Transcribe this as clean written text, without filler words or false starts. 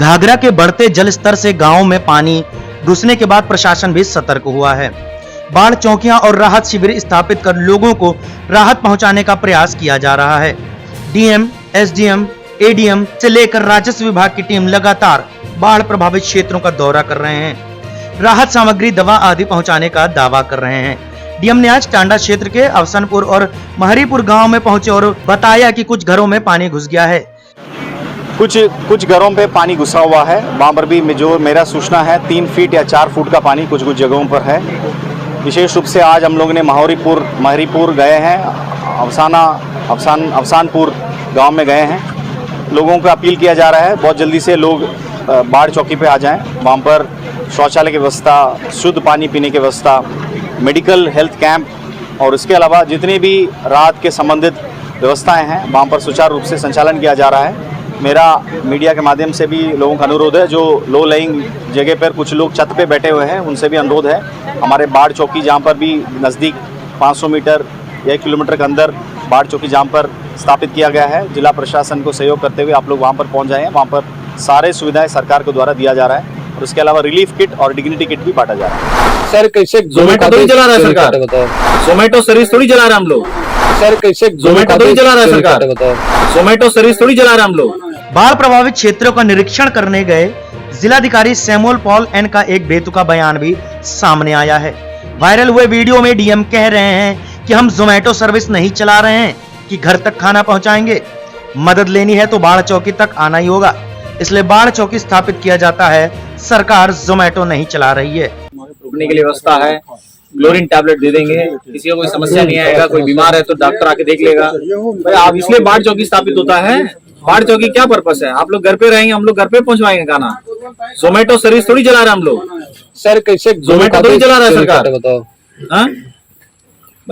घाघरा के बढ़ते जल स्तर से गांवों में पानी घुसने के बाद प्रशासन भी सतर्क हुआ है। बाढ़ चौकियां और राहत शिविर स्थापित कर लोगों को राहत पहुंचाने का प्रयास किया जा रहा है। डीएम, एसडीएम, एडीएम से लेकर राजस्व विभाग की टीम लगातार बाढ़ प्रभावित क्षेत्रों का दौरा कर रहे हैं। राहत सामग्री, दवा आदि पहुंचाने का दावा कर रहे हैं। डीएम ने आज टांडा क्षेत्र के अवसनपुर और महरीपुर गांव में पहुंचे और बताया कि कुछ घरों में पानी घुस गया है। कुछ घरों पे पानी घुसा हुआ है। वहाँ पर भी जो मेरा सूचना है 3 फीट या 4 फुट का पानी कुछ जगहों पर है। विशेष रूप से आज हम लोग ने महरीपुर गए हैं, अवसानपुर गांव में गए हैं। लोगों को अपील किया जा रहा है बहुत जल्दी से लोग बाढ़ चौकी पे आ जाएं। वहाँ पर शौचालय की व्यवस्था, शुद्ध पानी पीने की व्यवस्था, मेडिकल हेल्थ कैंप और इसके अलावा जितनी भी राहत के संबंधित व्यवस्थाएं हैं वहाँ पर सुचारू रूप से संचालन किया जा रहा है। मेरा मीडिया के माध्यम से भी लोगों का अनुरोध है, जो लो लाइंग जगह पर कुछ लोग छत पे बैठे हुए हैं उनसे भी अनुरोध है, हमारे बाढ़ चौकी जहाँ पर भी नज़दीक 500 मीटर या 1 किलोमीटर के अंदर बाढ़ चौकी जहाँ पर स्थापित किया गया है, जिला प्रशासन को सहयोग करते हुए आप लोग वहाँ पर पहुँच जाएँ। वहाँ पर सारे सुविधाएं सरकार के द्वारा दिया जा रहा है और उसके अलावा रिलीफ किट और डिग्निटी किट भी बांटा जा रहा है। सर कैसे जोमेटो तो ही चला रहा है सरकार, जोमेटो सर्विस थोड़ी चला रहे हम लोग। सर कैसे जोमेटो तो ही चला रहा है सरकार, जोमेटो सर्विस थोड़ी चला रहे हम लोग। बाढ़ प्रभावित क्षेत्रों का निरीक्षण करने गए जिलाधिकारी सैमुअल पॉल एन का एक बेतुका बयान भी सामने आया है। वायरल हुए वीडियो में डीएम कह रहे हैं कि हम जोमेटो सर्विस नहीं चला रहे हैं कि घर तक खाना पहुंचाएंगे। मदद लेनी है तो बाढ़ चौकी तक आना ही होगा, इसलिए बाढ़ चौकी स्थापित किया जाता है। सरकार जोमेटो नहीं चला रही है। रुकने के लिए व्यवस्था है, क्लोरीन टैबलेट दे देंगे, किसी को कोई समस्या नहीं आएगा। कोई बीमार है तो डॉक्टर आके देख लेगा। भाई आप इसलिए बाढ़ चौकी स्थापित होता है। बाढ़ चौकी क्या पर्पस है? आप लोग घर पे रहेंगे, हम लोग घर पे पहुंचवाएंगे खाना। जोमेटो सर्विस थोड़ी चला रहे हम लोग। सर कैसे जोमेटो तो ही चला रहा है सरकार। बताओ। हाँ